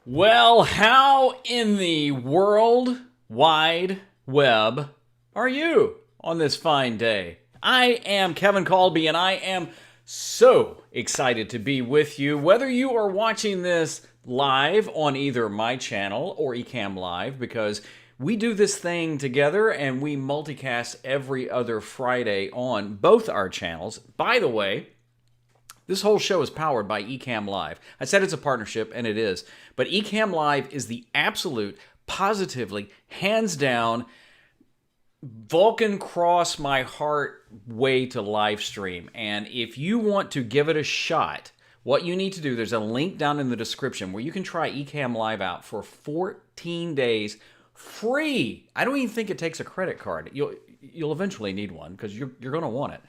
Well, how in the world wide web are you on this fine day? I am Kevin Kolbe, and I am so excited to be with you, whether you are watching this live on either my channel or Ecamm Live, because we do this thing together and we multicast every other Friday on both our channels. By the way, this whole show is powered by Ecamm Live. I said it's a partnership, and it is. But Ecamm Live is the absolute, positively, hands down, Vulcan cross my heart way to live stream. And if you want to give it a shot, what you need to do, there's a link down in the description where you can try Ecamm Live out for 14 days free. I don't even think it takes a credit card. You'll eventually need one because you're going to want it.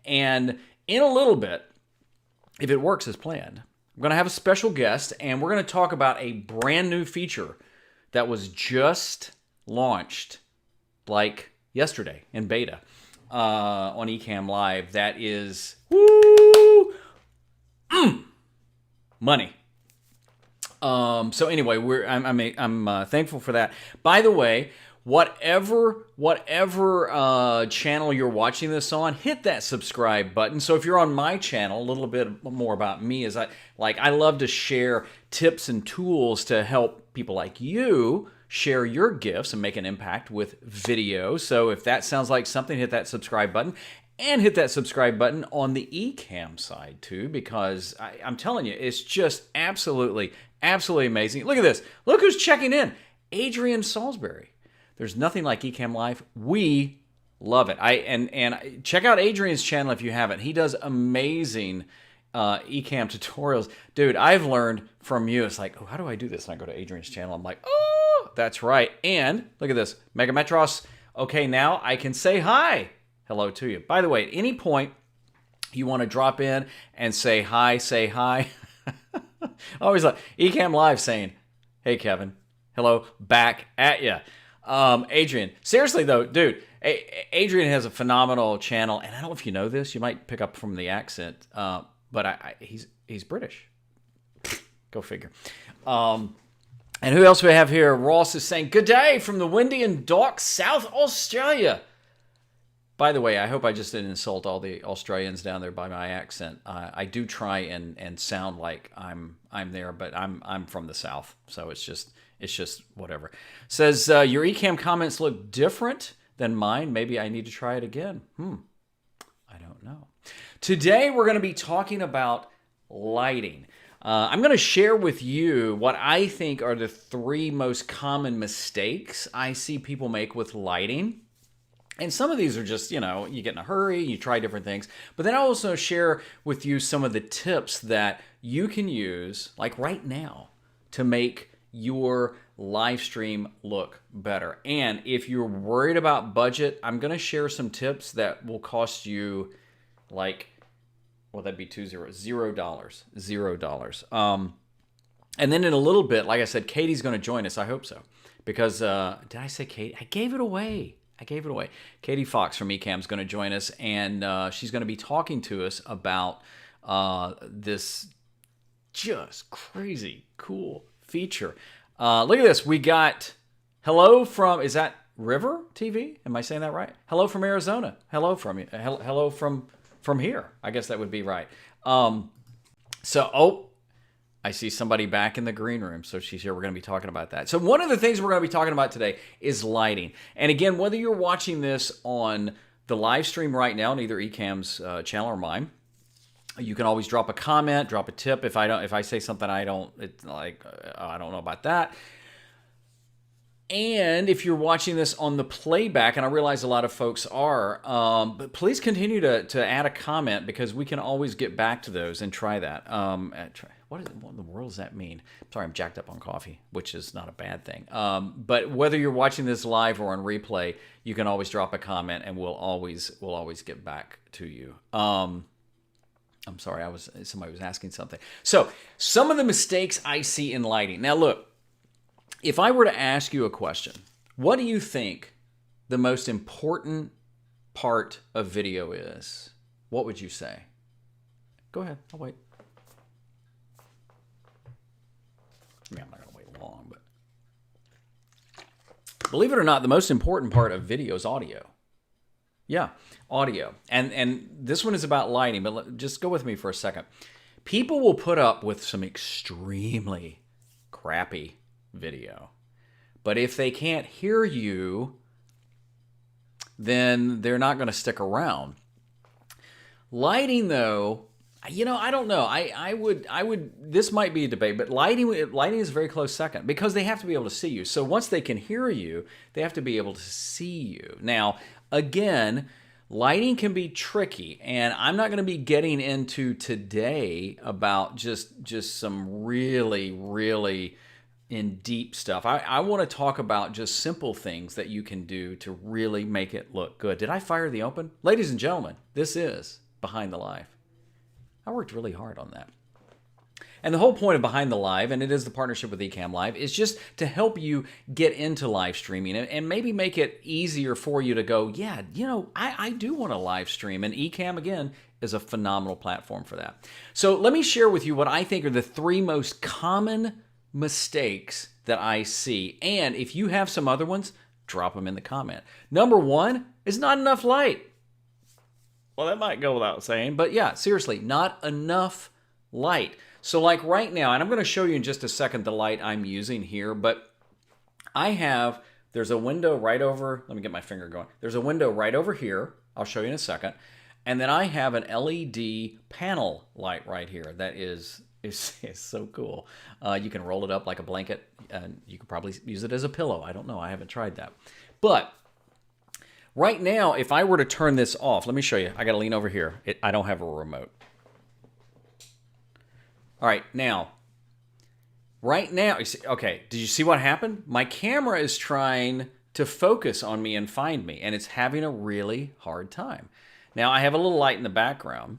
And in a little bit, if it works as planned, I'm going to have a special guest, and we're going to talk about a brand new feature that was just launched like yesterday in beta on Ecamm Live. That is money. So anyway, I'm thankful for that. By the way, whatever channel you're watching this on, hit that subscribe button. So if you're on my channel, a little bit more about me is I love to share tips and tools to help people like you share your gifts and make an impact with video. So if that sounds like something, hit that subscribe button. And hit that subscribe button on the Ecamm side too, because I'm telling you, it's just absolutely amazing. Look at this. Look who's checking in. Adrian Salisbury. There's nothing like Ecamm Live. We love it. And check out Adrian's channel if you haven't. He does amazing Ecamm tutorials. Dude, I've learned from you. It's like, oh, how do I do this? And I go to Adrian's channel. I'm like, oh, that's right. And look at this. Megametros. Okay, now I can say hi. Hello to you. By the way, at any point you want to drop in and say hi, say hi. Always like Ecamm Live saying, hey, Kevin. Hello, back at ya. Adrian, seriously though, dude, Adrian has a phenomenal channel, and I don't know if you know this, you might pick up from the accent, but he's British. Go figure. And who else we have here? Ross is saying, good day from the windy and dark South Australia. By the way, I hope I just didn't insult all the Australians down there by my accent. I do try and sound like I'm there, but I'm from the South, so it's just whatever. Says, your Ecamm comments look different than mine. Maybe I need to try it again. I don't know. Today, we're going to be talking about lighting. I'm going to share with you what I think are the 3 most common mistakes I see people make with lighting. And some of these are just, you get in a hurry, you try different things. But then I'll also share with you some of the tips that you can use, like right now, to make your live stream look better. And if you're worried about budget, I'm going to share some tips that will cost you that'd be $0. And then in a little bit, like I said, Katie's going to join us. I hope so. Because, did I say Katie? I gave it away. Katie Fawkes from Ecamm is going to join us, and she's going to be talking to us about this just crazy cool feature. Look at this. We got hello from, is that River TV? Am I saying that right? Hello from Arizona. Hello from you. Hello from here. I guess that would be right. I see somebody back in the green room, so she's here. We're going to be talking about that. So one of the things we're going to be talking about today is lighting. And again, whether you're watching this on the live stream right now on either Ecamm's channel or mine, You can always drop a comment, drop a tip. If I say something it's like, I don't know about that. And if you're watching this on the playback, and I realize a lot of folks are, but please continue to add a comment, because we can always get back to those and try that. What in the world does that mean? Sorry, I'm jacked up on coffee, which is not a bad thing. But whether you're watching this live or on replay, you can always drop a comment, and we'll always get back to you. I'm sorry, somebody was asking something. So some of the mistakes I see in lighting. Now look, if I were to ask you a question, what do you think the most important part of video is? What would you say? Go ahead, I'll wait. I mean, I'm not going to wait long, but believe it or not, the most important part of video is audio. Yeah, audio. And this one is about lighting, but just go with me for a second. People will put up with some extremely crappy video, but if they can't hear you, then they're not going to stick around. Lighting, though, I don't know. I would. This might be a debate, but lighting is a very close second, because they have to be able to see you. So once they can hear you, they have to be able to see you. Now, again, lighting can be tricky, and I'm not going to be getting into today about just some really, really in deep stuff. I want to talk about just simple things that you can do to really make it look good. Did I fire the open? Ladies and gentlemen, this is Behind the Live. I worked really hard on that. And the whole point of Behind the Live, and it is the partnership with Ecamm Live, is just to help you get into live streaming and maybe make it easier for you to go, yeah, I do want to live stream. And Ecamm, again, is a phenomenal platform for that. So let me share with you what I think are the 3 most common mistakes that I see. And if you have some other ones, drop them in the comment. Number 1 is not enough light. Well, that might go without saying, but yeah, seriously, not enough light. So like right now, and I'm going to show you in just a second the light I'm using here, but there's a window right over, let me get my finger going. There's a window right over here. I'll show you in a second. And then I have an LED panel light right here that is so cool. You can roll it up like a blanket, and you could probably use it as a pillow. I don't know. I haven't tried that. But right now, if I were to turn this off, let me show you. I got to lean over here. I don't have a remote. All right, now, right now, you see, okay, did you see what happened? My camera is trying to focus on me and find me, and it's having a really hard time. Now, I have a little light in the background.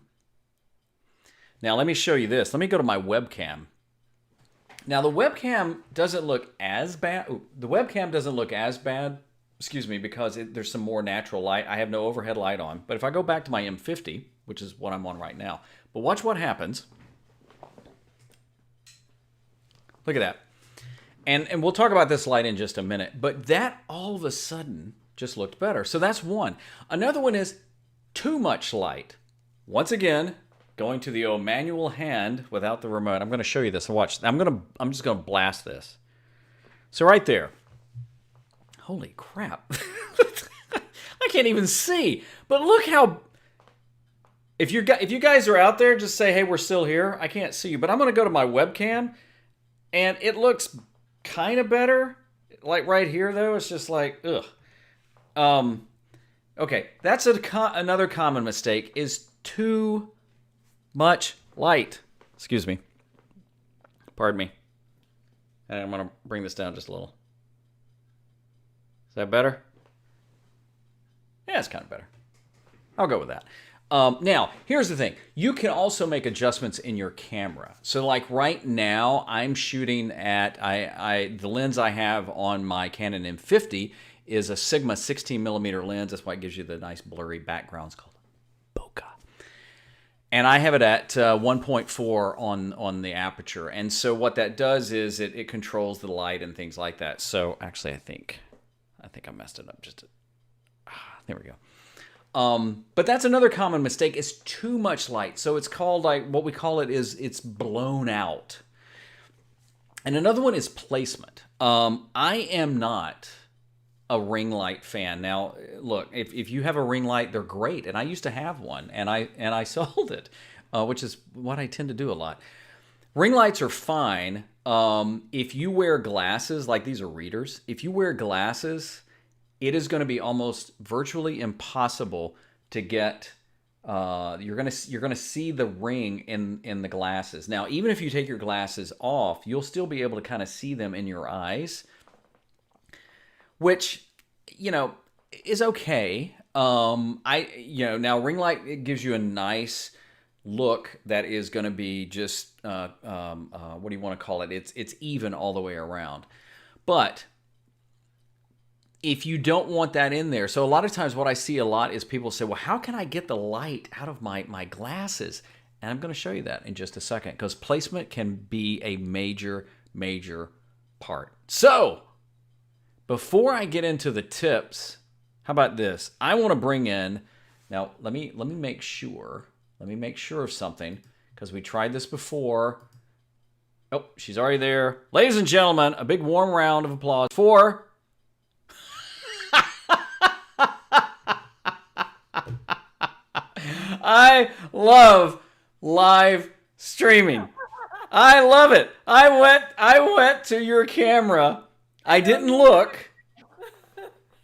Now, let me show you this. Let me go to my webcam. Now, the webcam doesn't look as bad. Ooh, the webcam doesn't look as bad, because there's some more natural light. I have no overhead light on. But if I go back to my M50, which is what I'm on right now, but watch what happens. Look at that. And we'll talk about this light in just a minute. But that all of a sudden just looked better. So that's one. Another one is too much light. Once again, going to the old manual hand without the remote. I'm going to show you this. Watch. I'm just going to blast this. So right there. Holy crap. I can't even see. But look how... If you guys are out there, just say, hey, we're still here. I can't see you. But I'm going to go to my webcam, and it looks kind of better. Like right here, though, it's just like, ugh. Okay, that's another common mistake, is too much light. Excuse me. Pardon me. And I'm going to bring this down just a little. Is that better? Yeah, it's kind of better. I'll go with that. Now, here's the thing. You can also make adjustments in your camera. So like right now, I'm shooting at, the lens I have on my Canon M50 is a Sigma 16mm lens. That's why it gives you the nice blurry background. It's called bokeh. And I have it at 1.4 on the aperture. And so what that does is it controls the light and things like that. So actually, I think I messed it up. There we go. But that's another common mistake, is too much light. So it's called, like, what we call it is it's blown out. And another one is placement. I am not a ring light fan. Now, look, if you have a ring light, they're great. And I used to have one, and I sold it. which is what I tend to do a lot. Ring lights are fine. If you wear glasses, like these are readers, if you wear glasses, it is going to be almost virtually impossible to get. You're gonna see the ring in the glasses. Now, even if you take your glasses off, you'll still be able to kind of see them in your eyes, which is okay. Now ring light, it gives you a nice look that is going to be just what do you want to call it? It's even all the way around. But if you don't want that in there, so a lot of times what I see a lot is people say, well, how can I get the light out of my glasses? And I'm going to show you that in just a second, because placement can be a major, major part. So before I get into the tips, how about this? I want to bring in, now let me make sure. Let me make sure of something, because we tried this before. Oh, she's already there. Ladies and gentlemen, a big warm round of applause for... I love live streaming. I love it. I went to your camera. I didn't look.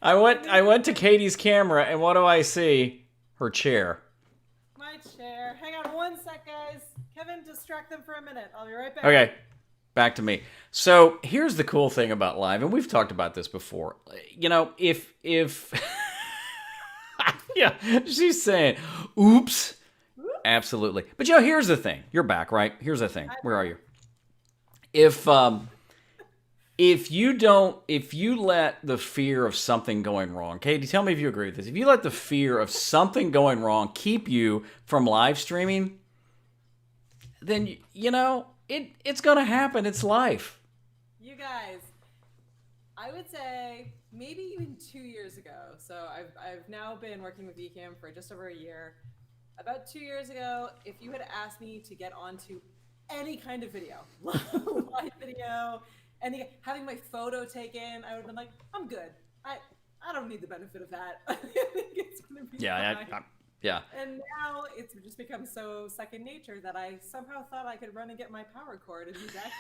I went to Katie's camera, and what do I see? Her chair. My chair. Hang on one sec, guys. Kevin, distract them for a minute. I'll be right back. Okay, back to me. So here's the cool thing about live, and we've talked about this before. If yeah, she's saying, oops. Absolutely. But here's the thing. You're back, right? Here's the thing. Where are you? If you let the fear of something going wrong, Katie, tell me if you agree with this. If you let the fear of something going wrong keep you from live streaming, then it's going to happen. It's life. You guys, I would say maybe even 2 years ago. So I've now been working with Ecamm for just over a year. About 2 years ago, if you had asked me to get onto any kind of video, live video, having my photo taken, I would have been like, I'm good. I don't need the benefit of that. I think it's gonna be fine. Yeah. And now it's just become so second nature that I somehow thought I could run and get my power cord and be back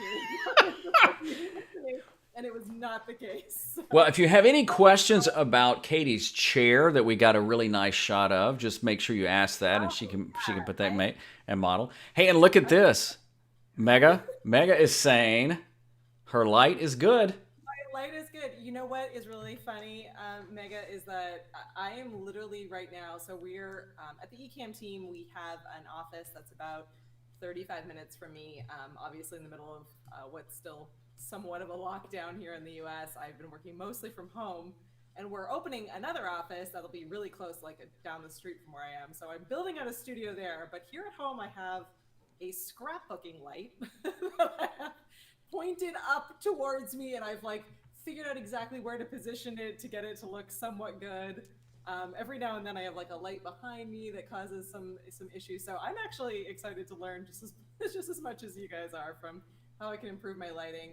here. And it was not the case. Well, if you have any questions about Katie's chair that we got a really nice shot of, just make sure you ask that, and she can put that and model. Hey, and look at this. Mega is saying her light is good. My light is good. You know what is really funny, Mega, is that I am literally right now. So we're at the Ecamm team. We have an office that's about 35 minutes from me. Obviously, in the middle of what's still somewhat of a lockdown here in the US. I've been working mostly from home, and we're opening another office that'll be really close, like down the street from where I am. So I'm building out a studio there, but here at home I have a scrapbooking light that I have pointed up towards me, and I've figured out exactly where to position it to get it to look somewhat good. Every now and then I have a light behind me that causes some issues. So I'm actually excited to learn just as much as you guys are from how I can improve my lighting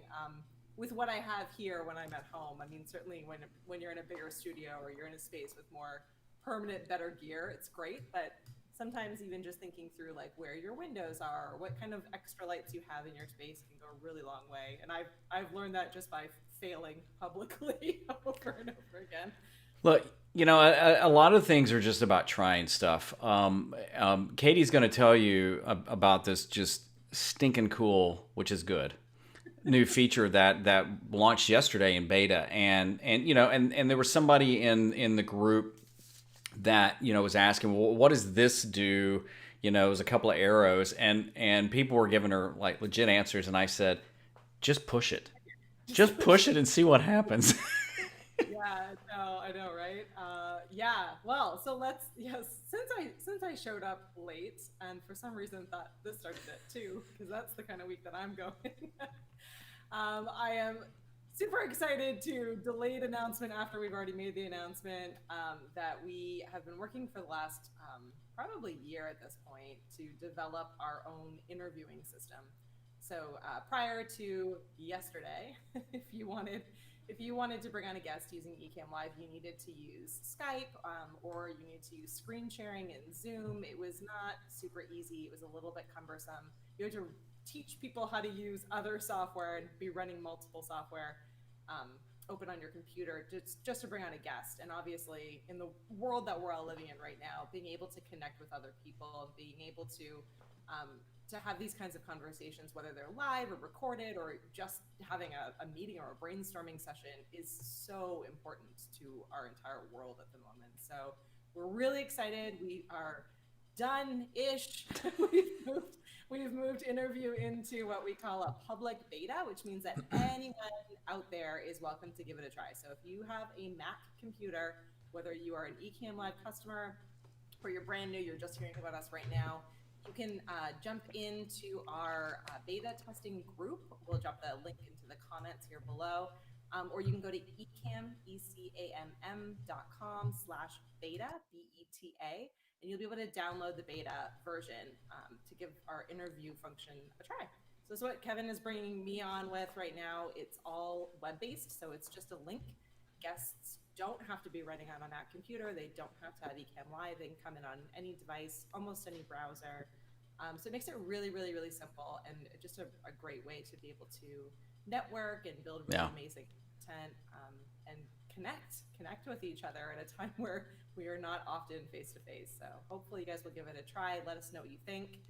with what I have here when I'm at home. I mean, certainly when you're in a bigger studio or you're in a space with more permanent, better gear, it's great. But sometimes even just thinking through where your windows are or what kind of extra lights you have in your space can go a really long way. And I've learned that just by failing publicly over and over again. Look, a lot of things are just about trying stuff. Katie's going to tell you about this just stinking cool, which is good, new feature that launched yesterday in beta, and there was somebody in the group that was asking, well, what does this do? It was a couple of arrows, and people were giving her legit answers, and I said, just push it and see what happens. Yeah, no, I know, right? Well, so since I showed up late and for some reason thought this started at 2, because that's the kind of week that I'm going. I am super excited to delayed announcement after we've already made the announcement that we have been working for the last probably year at this point to develop our own interviewing system. So prior to yesterday, if you wanted if you wanted to bring on a guest using Ecamm Live, you needed to use Skype, or you needed to use screen sharing in Zoom. It was not super easy. It was a little bit cumbersome. You had to teach people how to use other software and be running multiple software open on your computer just to bring on a guest. And obviously, in the world that we're all living in right now, being able to connect with other people and being able to have these kinds of conversations, whether they're live or recorded or just having a meeting or a brainstorming session, is so important to our entire world at the moment. So we're really excited. We are done-ish. We've moved Interview into what we call a public beta, which means that anyone out there is welcome to give it a try. So if you have a Mac computer, whether you are an Ecamm Live customer or you're brand new, you're just hearing about us right now, you can jump into our beta testing group. We'll drop the link into the comments here below. Or you can go to ecamm, ecamm.com/beta, B-E-T-A, and you'll be able to download the beta version to give our interview function a try. So this is what Kevin is bringing me on with right now. It's all web-based, so it's just a link. Guests don't have to be running on a Mac computer. They don't have to have Ecamm Live. They can come in on any device, almost any browser. So it makes it really, really, really simple and just a great way to be able to network and build really amazing content and connect with each other at a time where we are not often face-to-face. So hopefully you guys will give it a try. Let us know what you think.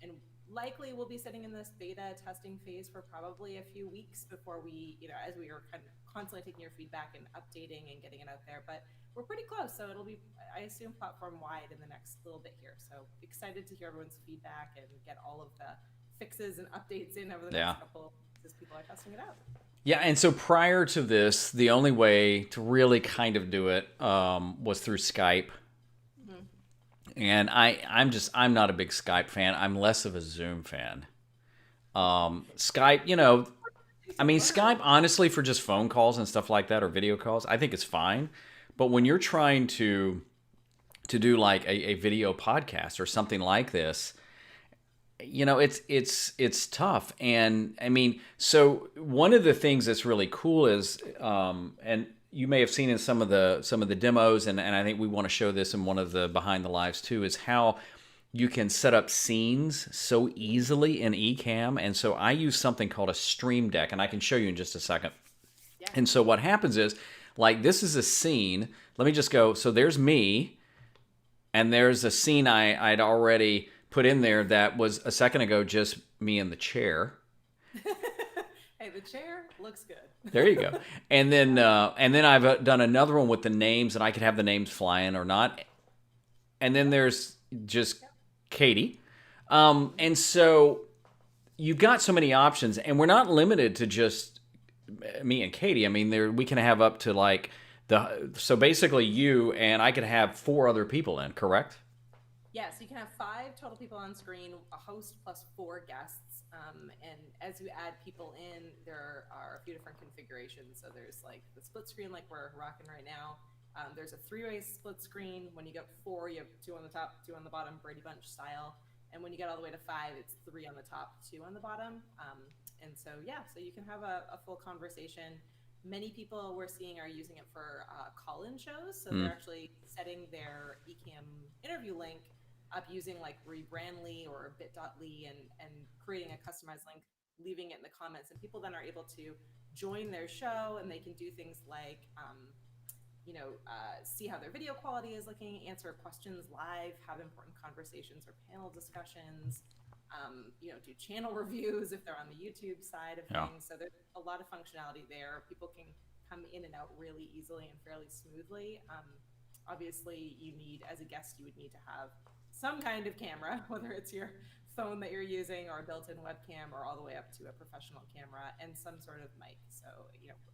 And likely we'll be sitting in this beta testing phase for probably a few weeks before we, as we are kind of constantly taking your feedback and updating and getting it out there. But we're pretty close, so it'll be, I assume, platform-wide in the next little bit here. So excited to hear everyone's feedback and get all of the fixes and updates in over the next couple of weeks as people are testing it out. Yeah, and so prior to this, the only way to really kind of do it was through Skype. And I'm not a big Skype fan. I'm less of a Zoom fan. Skype, Skype, honestly, for just phone calls and stuff like that or video calls, I think it's fine. But when you're trying to do like a video podcast or something like this, it's tough. And I mean, so one of the things that's really cool is, and you may have seen in some of the demos, and I think we want to show this in one of the behind the lives too, is how you can set up scenes so easily in Ecamm. And so I use something called a Stream Deck, and I can show you in just a second. Yeah. And so what happens is, like, this is a scene. Let me just go. So there's me, and there's a scene I'd already put in there that was a second ago just me in the chair. Hey, the chair looks good. There you go. And then I've done another one with the names, and I could have the names flying or not. And then there's just Katie. And so you've got so many options, and we're not limited to just me and Katie. I mean, we can have up to like so basically you and I could have 4 other people in, correct? Yes, you can have 5 total people on screen, a host plus 4 guests. And as you add people in, there are a few different configurations. So there's like the split screen like we're rocking right now. There's a 3-way split screen. When you get 4, you have 2 on the top, 2 on the bottom, Brady Bunch style. And when you get all the way to 5, it's 3 on the top, 2 on the bottom. And so, yeah, so you can have a full conversation. Many people we're seeing are using it for call-in shows. So they're actually setting their Ecamm Interview link up using like Rebrandly or bit.ly and creating a customized link, leaving it in the comments. And people then are able to join their show, and they can do things like, see how their video quality is looking, answer questions live, have important conversations or panel discussions, do channel reviews if they're on the YouTube side of things. So there's a lot of functionality there. People can come in and out really easily and fairly smoothly. Obviously, as a guest, you would need to have some kind of camera, whether it's your phone that you're using or a built-in webcam or all the way up to a professional camera and some sort of mic. So,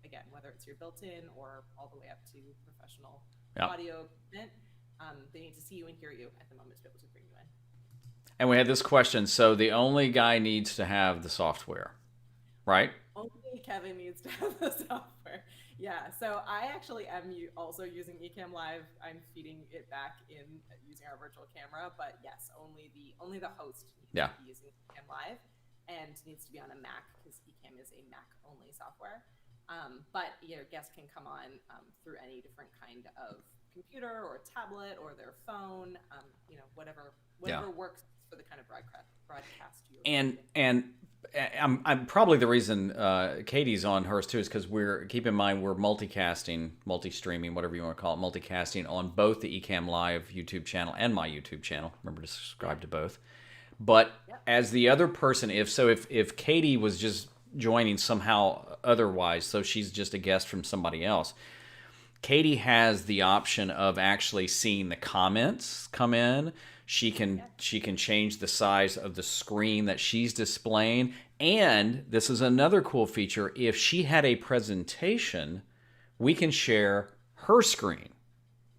again, whether it's your built-in or all the way up to professional audio equipment, they need to see you and hear you at the moment to be able to bring you in. And we had this question. So the only guy needs to have the software, right? Only Kevin needs to have the software. Yeah, so I actually am also using Ecamm Live. I'm feeding it back in using our virtual camera, but yes, only the host needs to be using Ecamm Live and needs to be on a Mac because Ecamm is a Mac-only software. But guests can come on through any different kind of computer or tablet or their phone, whatever works for the kind of broadcast you're and I'm probably the reason Katie's on hers too is because keep in mind we're multicasting, multi-streaming, whatever you want to call it, multicasting on both the Ecamm Live YouTube channel and my YouTube channel. Remember to subscribe to both. But as the other person, if Katie was just joining somehow otherwise, so she's just a guest from somebody else, Katie has the option of actually seeing the comments come in. She can change the size of the screen that she's displaying. And this is another cool feature. If she had a presentation, we can share her screen.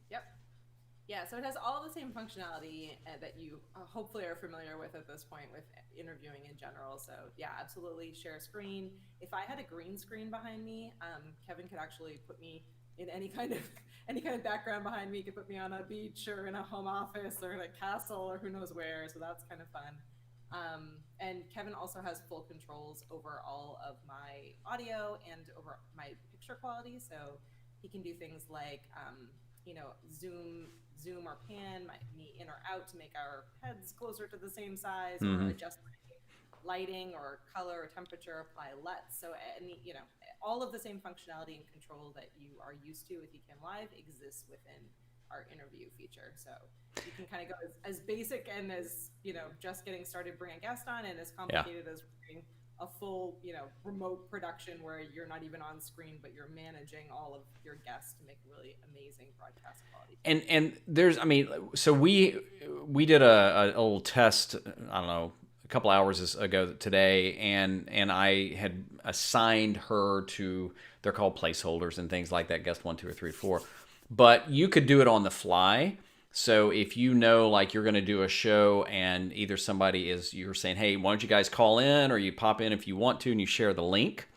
Yep. Yeah, so it has all the same functionality that you hopefully are familiar with at this point with interviewing in general. So yeah, absolutely share a screen. If I had a green screen behind me, Kevin could actually put me in any kind of background behind me. Could put me on a beach or in a home office or in a castle or who knows where. So that's kind of fun. And Kevin also has full controls over all of my audio and over my picture quality. So he can do things like, zoom or pan me in or out to make our heads closer to the same size, or adjust lighting or color or temperature, apply LUTs. So all of the same functionality and control that you are used to with Ecamm Live exists within our interview feature. So you can kind of go as basic and as just getting started, bring a guest on, and as complicated as bringing a full remote production where you're not even on screen but you're managing all of your guests to make really amazing broadcast quality. And there's so we did a little test, I don't know, a couple hours ago today, and I had assigned her to, they're called placeholders and things like that, guest 1, 2, or 3, 4. But you could do it on the fly. So if like you're going to do a show and either you're saying, hey, why don't you guys call in, or you pop in if you want to and you share the link,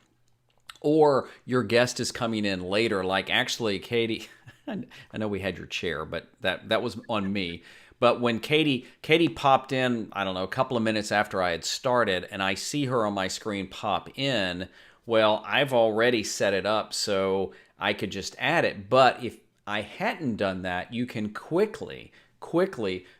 or your guest is coming in later, like actually Katie, I know we had your chair, but that was on me. But when Katie popped in, I don't know, a couple of minutes after I had started, and I see her on my screen pop in, well, I've already set it up so I could just add it. But if I hadn't done that, you can quickly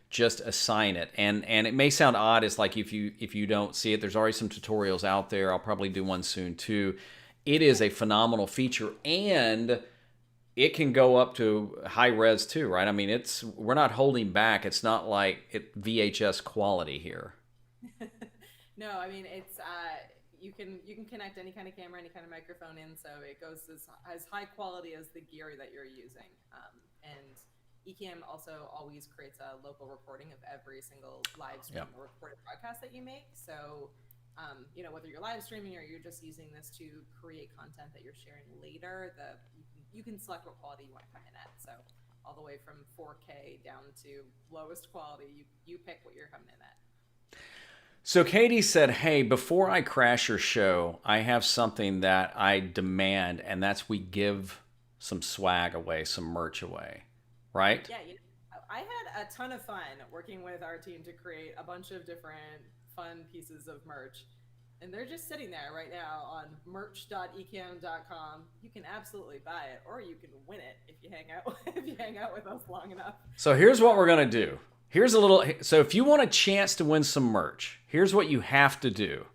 just assign it. And it may sound odd, it's like if you don't see it, there's already some tutorials out there. I'll probably do one soon too. It is a phenomenal feature, and it can go up to high res too, right? I mean, we're not holding back. It's not like VHS quality here. No, I mean, it's you can connect any kind of camera, any kind of microphone in, so it goes as high quality as the gear that you're using. And Ecamm also always creates a local recording of every single live stream or recorded broadcast that you make. So whether you're live streaming or you're just using this to create content that you're sharing later, you can select what quality you want to come in at. So all the way from 4K down to lowest quality, you pick what you're coming in at. So Katie said, hey, before I crash your show, I have something that I demand, and that's we give some swag away, some merch away, right? Yeah, I had a ton of fun working with our team to create a bunch of different fun pieces of merch. And they're just sitting there right now on merch.ecamm.com. You can absolutely buy it, or you can win it if you hang out with us long enough. So here's what we're going to do. So if you want a chance to win some merch, here's what you have to do.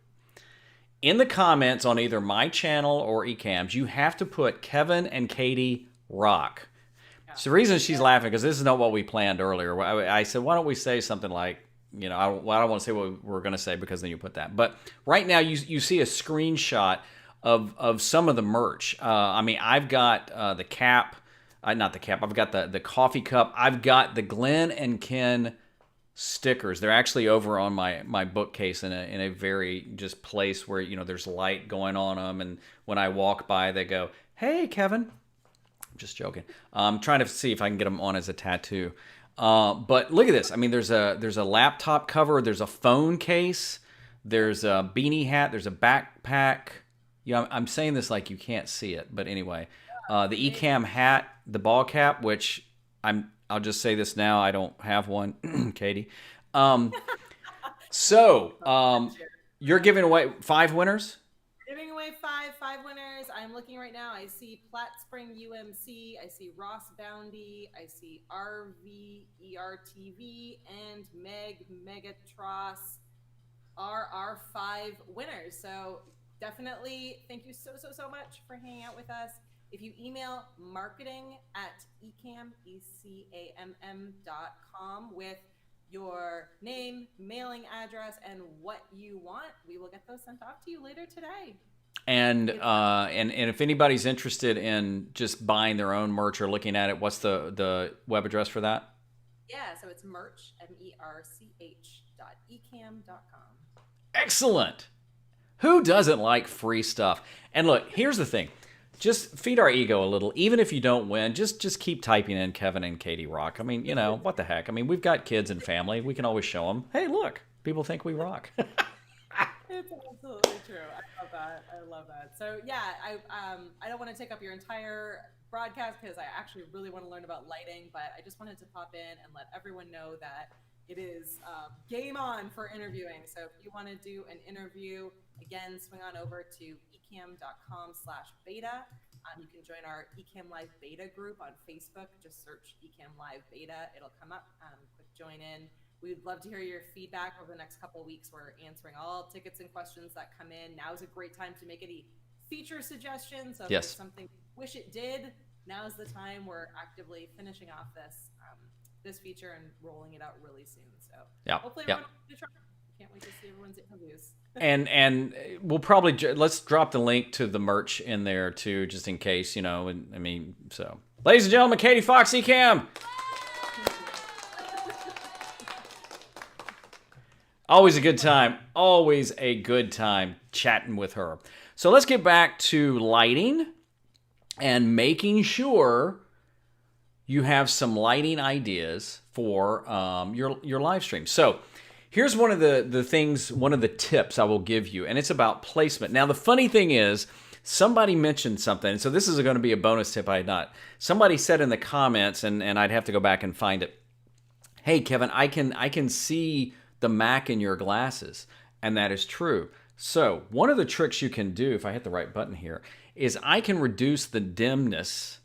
In the comments on either my channel or Ecamm's, you have to put Kevin and Katie rock. Yeah. So the reason she's laughing, because this is not what we planned earlier. I said, why don't we say something like, I don't want to say what we're going to say because then you put that. But right now you see a screenshot of some of the merch. I've got the cap. Not the cap. I've got the coffee cup. I've got the Glenn and Ken stickers. They're actually over on my bookcase in a very just place where there's light going on them, and when I walk by, they go, "Hey, Kevin." I'm just joking. I'm trying to see if I can get them on as a tattoo. But look at this. I mean, there's a laptop cover. There's a phone case. There's a beanie hat. There's a backpack. I'm saying this like you can't see it, but anyway. The Ecamm hat, the ball cap, which I'll just say this now, I don't have one, Katie. So you're giving away 5 winners? Giving away my five winners. I'm looking right now. I see Platt Spring UMC. I see Ross Boundy. I see RVERTV and Megatros are our 5 winners. So definitely thank you so much for hanging out with us. If you email marketing@ecamm.com with your name, mailing address, and what you want, we will get those sent off to you later today. And if anybody's interested in just buying their own merch or looking at it, what's the web address for that? Yeah, so it's merch, merch.ecamm.com. Excellent. Who doesn't like free stuff? And look, here's the thing. Just feed our ego a little. Even if you don't win, just keep typing in Kevin and Katie rock. I mean, what the heck? I mean, we've got kids and family. We can always show them, hey, look, people think we rock. It's absolutely true. I love that. So yeah, I don't want to take up your entire broadcast because I actually really want to learn about lighting, but I just wanted to pop in and let everyone know that it is game on for interviewing. So if you want to do an interview, again, swing on over to ecamm.com/beta. You can join our Ecamm Live Beta group on Facebook. Just search Ecamm Live Beta. It'll come up. Click join in. We'd love to hear your feedback over the next couple of weeks. We're answering all tickets and questions that come in. Now is a great time to make any feature suggestions. So if there's something you wish it did, now's the time. We're actively finishing off this feature and rolling it out really soon. So hopefully everyone will try. Can't wait to see everyone's interviews. and we'll probably let's drop the link to the merch in there too, just in case, so ladies and gentlemen, Katie Fawkes, Ecamm. Always a good time. Always a good time chatting with her. So let's get back to lighting and making sure you have some lighting ideas for your live stream. So here's one of the things, one of the tips I will give you, and it's about placement. Now, the funny thing is, somebody mentioned something, and so this is going to be a bonus tip I had not. Somebody said in the comments, and I'd have to go back and find it, hey, Kevin, I can see the Mac in your glasses, and that is true. So one of the tricks you can do, if I hit the right button here, is I can reduce the dimness.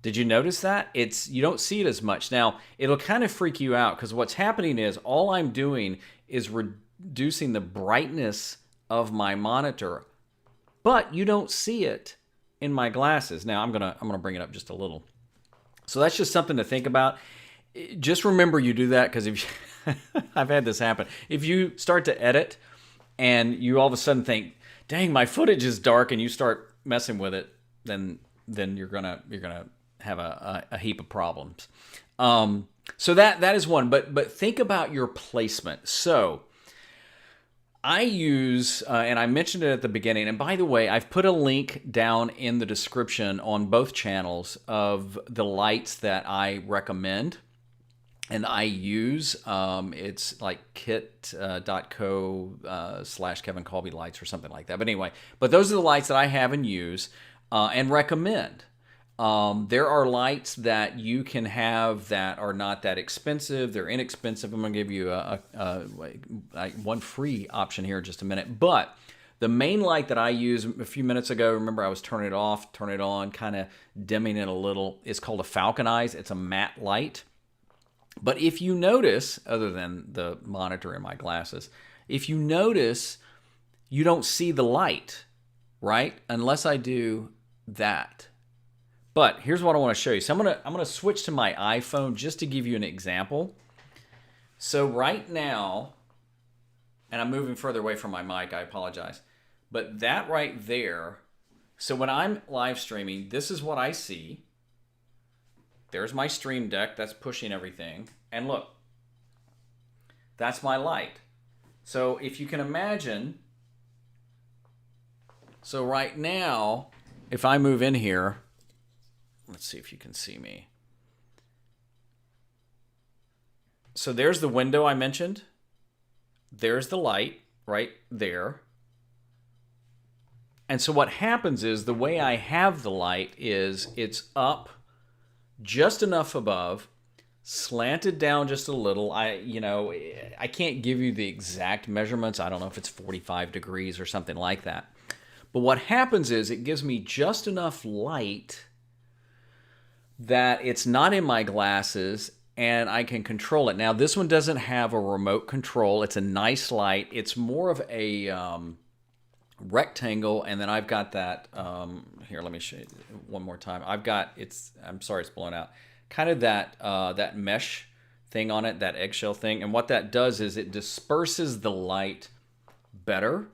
Did you notice that? You don't see it as much. Now, it'll kind of freak you out because what's happening is all I'm doing is reducing the brightness of my monitor, but you don't see it in my glasses. Now, I'm gonna bring it up just a little. So that's just something to think about. Just remember you do that because if you I've had this happen. If you start to edit and you all of a sudden think, dang, my footage is dark, and you start messing with it, then you're gonna have a heap of problems. So that is one. But think about your placement. So I use, and I mentioned it at the beginning, and by the way, I've put a link down in the description on both channels of the lights that I recommend and I use. It's like kit.co/Kevin Kolbe lights or something like that. But anyway, those are the lights that I have and use and recommend. There are lights that you can have that are not that expensive. They're inexpensive. I'm going to give you one free option here in just a minute. But the main light that I used a few minutes ago, remember I was turning it off, turning it on, kind of dimming it a little. It's called a Falcon Eyes. It's a matte light. But if you notice, other than the monitor in my glasses, if you notice, you don't see the light, right? Unless I do that. But here's what I want to show you. So I'm gonna switch to my iPhone just to give you an example. So right now, and I'm moving further away from my mic, I apologize. But that right there, so when I'm live streaming, this is what I see. There's my stream deck, that's pushing everything. And look, that's my light. So if you can imagine, so right now, if I move in here, let's see if you can see me. So there's the window I mentioned. There's the light right there. And so what happens is the way I have the light is it's up just enough above, slanted down just a little. I can't give you the exact measurements. I don't know if it's 45 degrees or something like that. But what happens is it gives me just enough light that it's not in my glasses and I can control it. Now, this one doesn't have a remote control. It's a nice light. It's more of a rectangle, and then I've got that, here, let me show you one more time. I'm sorry it's blown out, kind of that mesh thing on it, that eggshell thing. And what that does is it disperses the light better.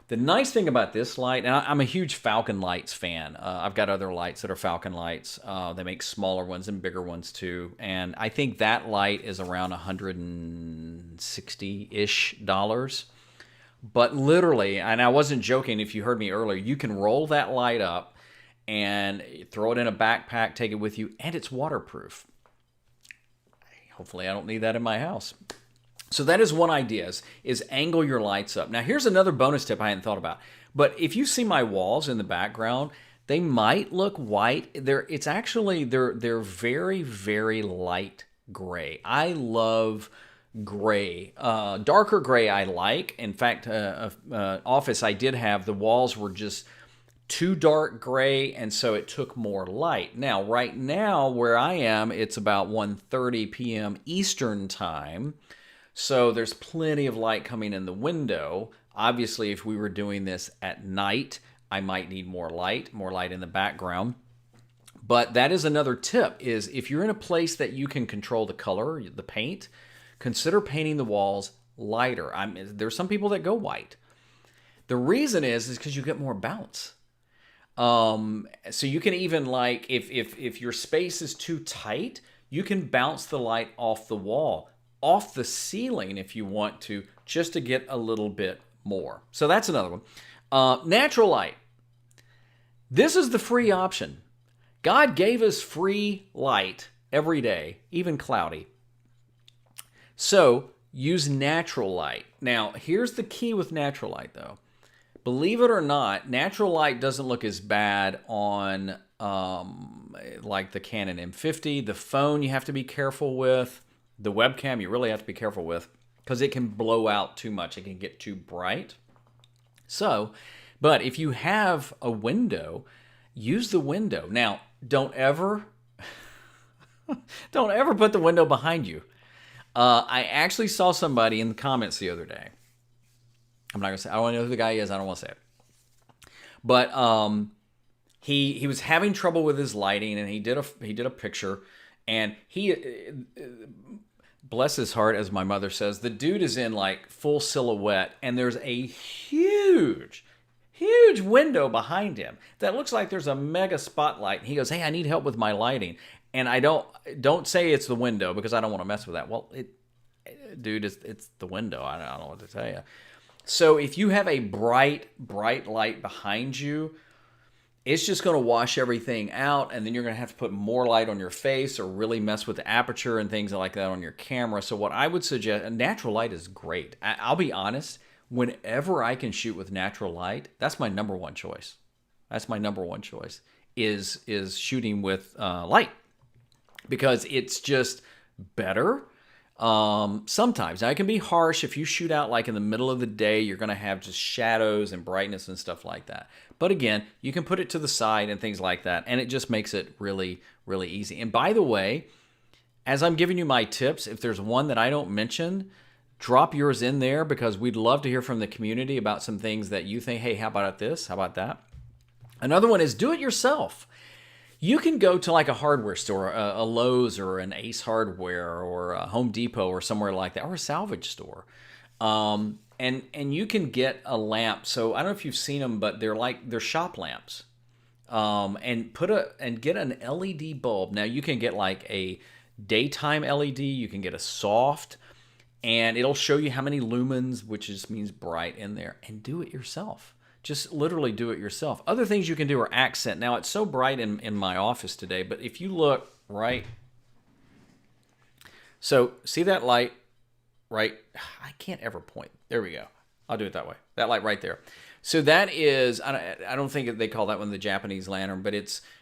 The nice thing about this light, and I'm a huge Falcon lights fan. I've got other lights that are Falcon lights. They make smaller ones and bigger ones too. And I think that light is around $160-ish. But literally, and I wasn't joking if you heard me earlier, you can roll that light up and throw it in a backpack, take it with you, and it's waterproof. Hopefully I don't need that in my house. So that is one idea, is angle your lights up. Now here's another bonus tip I hadn't thought about. But if you see my walls in the background, they might look white. They're very, very light gray. I love gray. Darker gray I like. In fact, office I did have, the walls were just too dark gray, and so it took more light. Now, right now, where I am, it's about 1:30 p.m. Eastern time. So there's plenty of light coming in the window. Obviously, if we were doing this at night, I might need more light in the background. But that is another tip, is if you're in a place that you can control the color, the paint, consider painting the walls lighter. There's some people that go white. The reason is because you get more bounce. So you can even, like, if your space is too tight, you can bounce the light off the wall, off the ceiling if you want to, just to get a little bit more. So that's another one. Natural light. This is the free option. God gave us free light every day, even cloudy. So use natural light. Now, here's the key with natural light, though. Believe it or not, natural light doesn't look as bad on like the Canon M50. The phone you have to be careful with. The webcam you really have to be careful with, because it can blow out too much. It can get too bright. So, but if you have a window, use the window. Now, don't ever put the window behind you. I actually saw somebody in the comments the other day. I'm not gonna say. I don't know who the guy is. I don't want to say it. But he was having trouble with his lighting, and he did a picture, and he, bless his heart, as my mother says, the dude is in like full silhouette, and there's a huge window behind him that looks like there's a mega spotlight. And he goes, "Hey, I need help with my lighting." And I don't say it's the window, because I don't want to mess with that. Well, dude, it's the window. I don't know what to tell you. So if you have a bright light behind you, it's just going to wash everything out, and then you're going to have to put more light on your face or really mess with the aperture and things like that on your camera. So what I would suggest, natural light is great. I'll be honest, whenever I can shoot with natural light, that's my number one choice. That's my number one choice, is shooting with light, because it's just better. Sometimes. Now, it can be harsh if you shoot out like in the middle of the day. You're going to have just shadows and brightness and stuff like that. But again, you can put it to the side and things like that, and it just makes it really, really easy. And by the way, as I'm giving you my tips, if there's one that I don't mention, drop yours in there, because we'd love to hear from the community about some things that you think, hey, how about this? How about that? Another one is do it yourself. You can go to like a hardware store, a Lowe's or an Ace Hardware or a Home Depot or somewhere like that, or a salvage store. And you can get a lamp. So I don't know if you've seen them, but they're shop lamps. And get an LED bulb. Now you can get like a daytime LED, you can get a soft, and it'll show you how many lumens, which just means bright, in there, and do it yourself. Just literally do it yourself. Other things you can do are accent. Now, it's so bright in my office today, but if you look right, so see that light, right? I can't ever point. There we go. I'll do it that way. That light right there. So that is, I don't think they call that one the Japanese lantern, but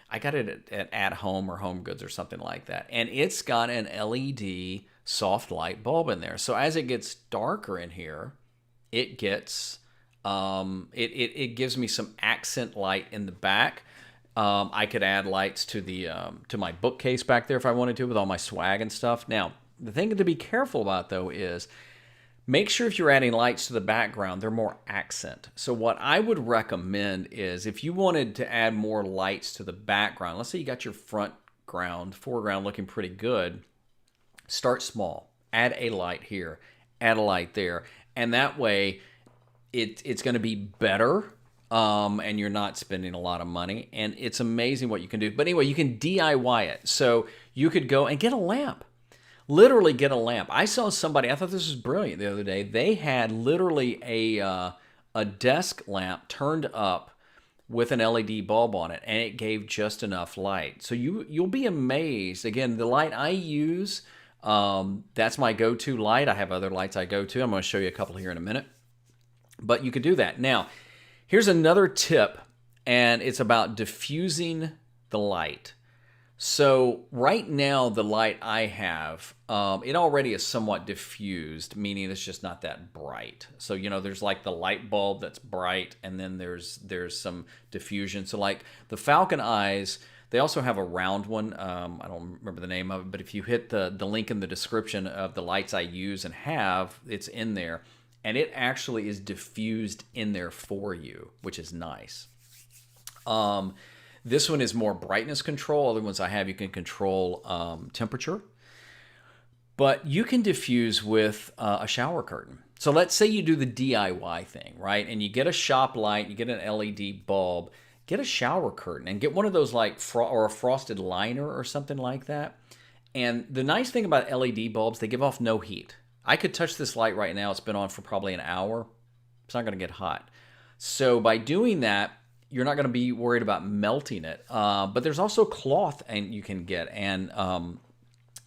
I got it at Home or Home Goods or something like that. And it's got an LED soft light bulb in there. So as it gets darker in here, it gets It gives me some accent light in the back. I could add lights to my bookcase back there if I wanted to with all my swag and stuff. Now, the thing to be careful about though is make sure if you're adding lights to the background, they're more accent. So what I would recommend is if you wanted to add more lights to the background, let's say you got your foreground looking pretty good, start small. Add a light here, add a light there, and that way it's going to be better, and you're not spending a lot of money, and it's amazing what you can do. But anyway, you can DIY it. So you could go and get a lamp. Literally get a lamp. I saw somebody, I thought this was brilliant the other day. They had literally a desk lamp turned up with an LED bulb on it, and it gave just enough light. So you'll be amazed. Again, the light I use, that's my go-to light. I have other lights I go to. I'm going to show you a couple here in a minute. But you could do that. Now, here's another tip, and it's about diffusing the light. So right now, the light I have, it already is somewhat diffused, meaning it's just not that bright. So, there's like the light bulb that's bright, and then there's some diffusion. So like the Falcon eyes, they also have a round one. I don't remember the name of it, but if you hit the link in the description of the lights I use and have, it's in there. And it actually is diffused in there for you, which is nice. This one is more brightness control. Other ones I have, you can control temperature. But you can diffuse with a shower curtain. So let's say you do the DIY thing, right? And you get a shop light, you get an LED bulb, get a shower curtain, and get one of those or a frosted liner or something like that. And the nice thing about LED bulbs, they give off no heat. I could touch this light right now. It's been on for probably an hour. It's not going to get hot. So by doing that, you're not going to be worried about melting it. But there's also cloth and you can get. And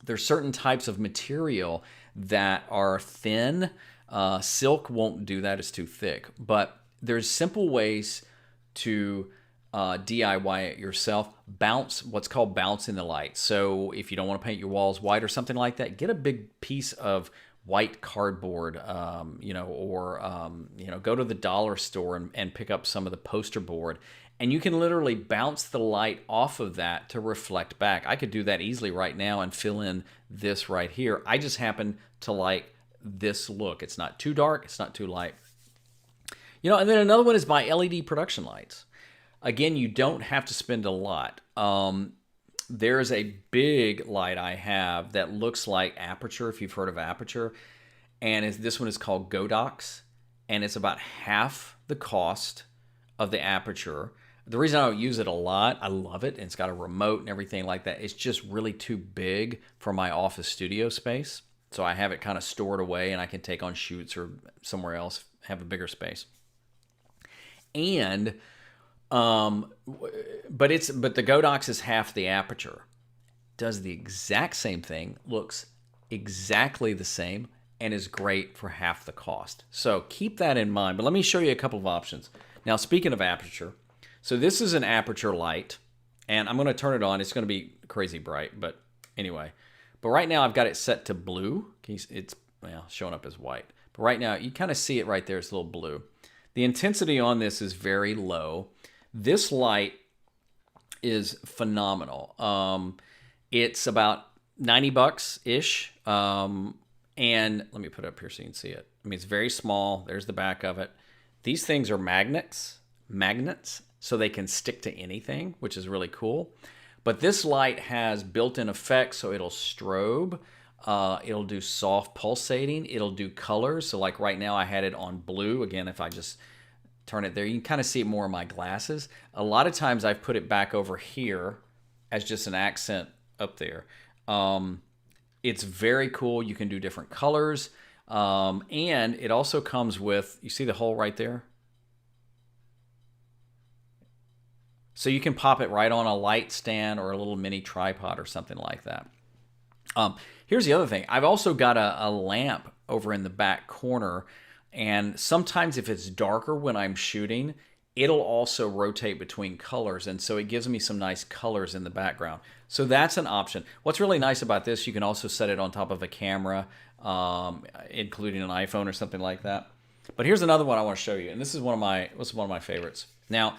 there's certain types of material that are thin. Silk won't do that. It's too thick. But there's simple ways to DIY it yourself. What's called bouncing the light. So if you don't want to paint your walls white or something like that, get a big piece of white cardboard, go to the dollar store and pick up some of the poster board, and you can literally bounce the light off of that to reflect back. I could do that easily right now and fill in this right here. I just happen to like this look. It's not too dark, it's not too light. And then another one is my LED production lights. Again, you don't have to spend a lot. There's a big light I have that looks like Aperture, if you've heard of Aperture. And this one is called Godox. And it's about half the cost of the Aperture. The reason I don't use it a lot, I love it. And it's got a remote and everything like that. It's just really too big for my office studio space. So I have it kind of stored away and I can take on shoots or somewhere else, have a bigger space. And but the Godox is half the Aperture. Does the exact same thing, looks exactly the same, and is great for half the cost. So keep that in mind. But let me show you a couple of options. Now, speaking of Aperture, so this is an Aperture light, and I'm going to turn it on. It's going to be crazy bright, but anyway. But right now I've got it set to blue. It's showing up as white. But right now you kind of see it right there. It's a little blue. The intensity on this is very low. This light is phenomenal. It's about $90-ish. And let me put it up here so you can see it. I mean, it's very small. There's the back of it. These things are magnets, so they can stick to anything, which is really cool. But this light has built-in effects, so it'll strobe. It'll do soft pulsating. It'll do colors. So like right now I had it on blue. Again, if I just turn it there, you can kind of see it more in my glasses. A lot of times I've put it back over here as just an accent up there. It's very cool. You can do different colors. And it also comes with, you see the hole right there? So you can pop it right on a light stand or a little mini tripod or something like that. Here's the other thing. I've also got a lamp over in the back corner, and sometimes if it's darker when I'm shooting, it'll also rotate between colors, and so it gives me some nice colors in the background. So that's an option. What's really nice about this, you can also set it on top of a camera, including an iPhone or something like that. But here's another one I want to show you, and this is one of my favorites. Now,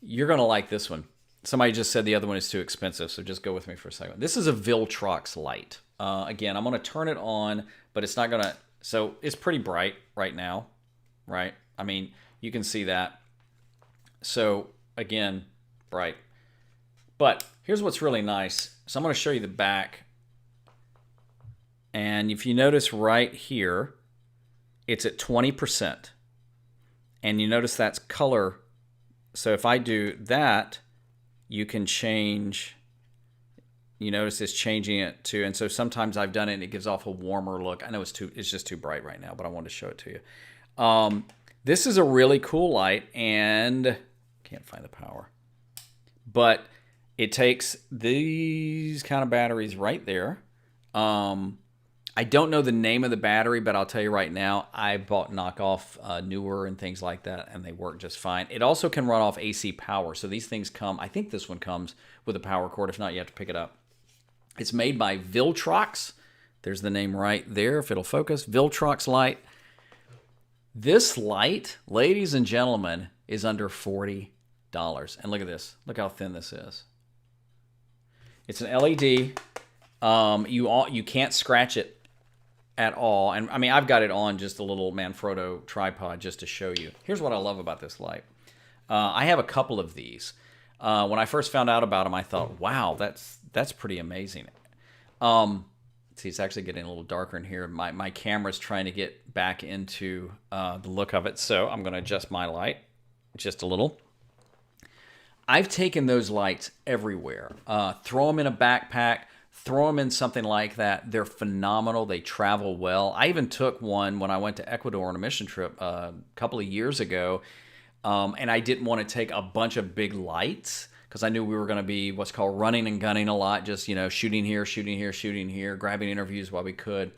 you're going to like this one. Somebody just said the other one is too expensive, so just go with me for a second. This is a Viltrox light. Again, I'm going to turn it on, but it's not going to... So it's pretty bright right now, right? I mean, you can see that. So, again, bright. But here's what's really nice. So I'm going to show you the back. And if you notice right here, it's at 20%. And you notice that's color. So if I do that, you can change, you notice it's changing it to, and so sometimes I've done it and it gives off a warmer look. I know it's just too bright right now, but I wanted to show it to you. This is a really cool light, and can't find the power. But it takes these kind of batteries right there. I don't know the name of the battery, but I'll tell you right now, I bought knockoff newer and things like that, and they work just fine. It also can run off AC power, so these things come, I think this one comes with a power cord. If not, you have to pick it up. It's made by Viltrox. There's the name right there, if it'll focus. Viltrox light. This light, ladies and gentlemen, is under $40. And look at this. Look how thin this is. It's an LED. You can't scratch it at all. And I mean, I've got it on just a little Manfrotto tripod just to show you. Here's what I love about this light. I have a couple of these. When I first found out about them, I thought, wow, that's pretty amazing. See, it's actually getting a little darker in here. My camera's trying to get back into the look of it, so I'm going to adjust my light just a little. I've taken those lights everywhere. Throw them in a backpack. Throw them in something like that. They're phenomenal. They travel well. I even took one when I went to Ecuador on a mission trip a couple of years ago, and I didn't want to take a bunch of big lights because I knew we were going to be what's called running and gunning a lot, just, shooting here, shooting here, shooting here, grabbing interviews while we could.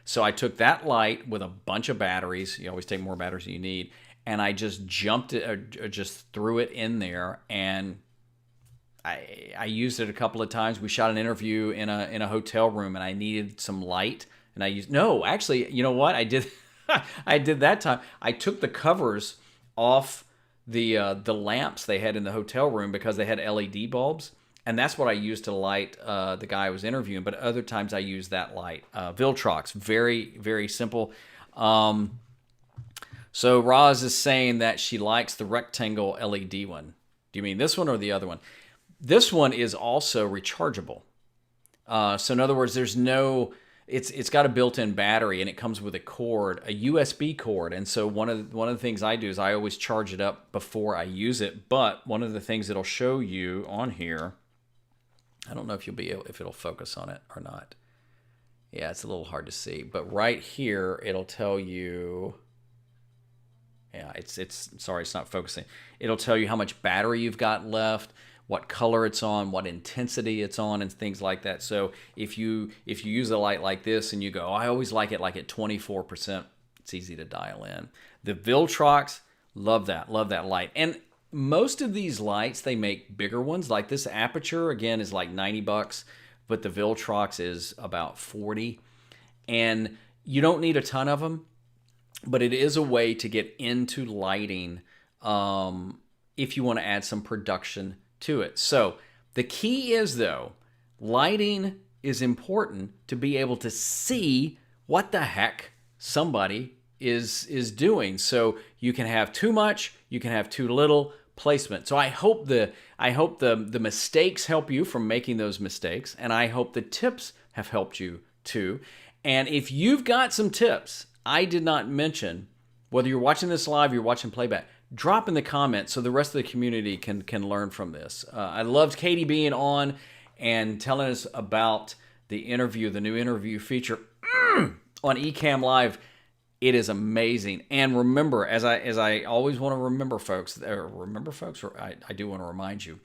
So I took that light with a bunch of batteries. You always take more batteries than you need. And I just jumped it, or just threw it in there, and I used it a couple of times. We shot an interview in a hotel room, and I needed some light, and actually, you know what I did? I did that time. I took the covers off the lamps they had in the hotel room because they had LED bulbs, and that's what I used to light the guy I was interviewing. But other times I used that light. Viltrox, very, very simple. So Roz is saying that she likes the rectangle LED one. Do you mean this one or the other one? This one is also rechargeable. So in other words, it's got a built-in battery, and it comes with a cord, a USB cord. And so one of the things I do is I always charge it up before I use it. But one of the things it'll show you on here, I don't know if it'll focus on it or not. Yeah, it's a little hard to see. But right here, it'll tell you. Yeah, sorry, it's not focusing. It'll tell you how much battery you've got left, what color it's on, what intensity it's on, and things like that. So if you use a light like this and you go, I always like it like at 24%, it's easy to dial in. The Viltrox, love that light. And most of these lights, they make bigger ones. Like this Aperture, again, is like $90, but the Viltrox is about $40. And you don't need a ton of them, but it is a way to get into lighting if you want to add some production to it. So the key is, though, lighting is important to be able to see what the heck somebody is doing. So you can have too much, you can have too little placement. So I hope the mistakes help you from making those mistakes, and I hope the tips have helped you too. And if you've got some tips I did not mention, whether you're watching this live or you're watching playback, drop in the comments so the rest of the community can learn from this. I loved Katie being on and telling us about the new interview feature on Ecamm Live. It is amazing. And remember, as I always want to remember folks, or I do want to remind you,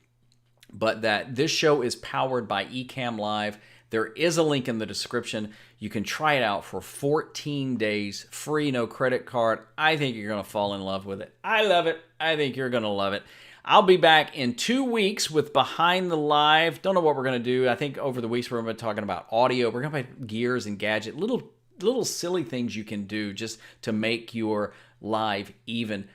but that this show is powered by Ecamm Live. There is a link in the description. You can try it out for 14 days, free, no credit card. I think you're going to fall in love with it. I love it. I think you're going to love it. I'll be back in 2 weeks with Behind the Live. Don't know what we're going to do. I think over the weeks we're going to be talking about audio. We're going to be gears and gadget, little silly things you can do just to make your live even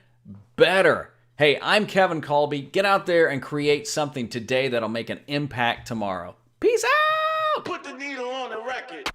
better. Hey, I'm Kevin Kolbe. Get out there and create something today that'll make an impact tomorrow. Peace out! Put the needle on the record.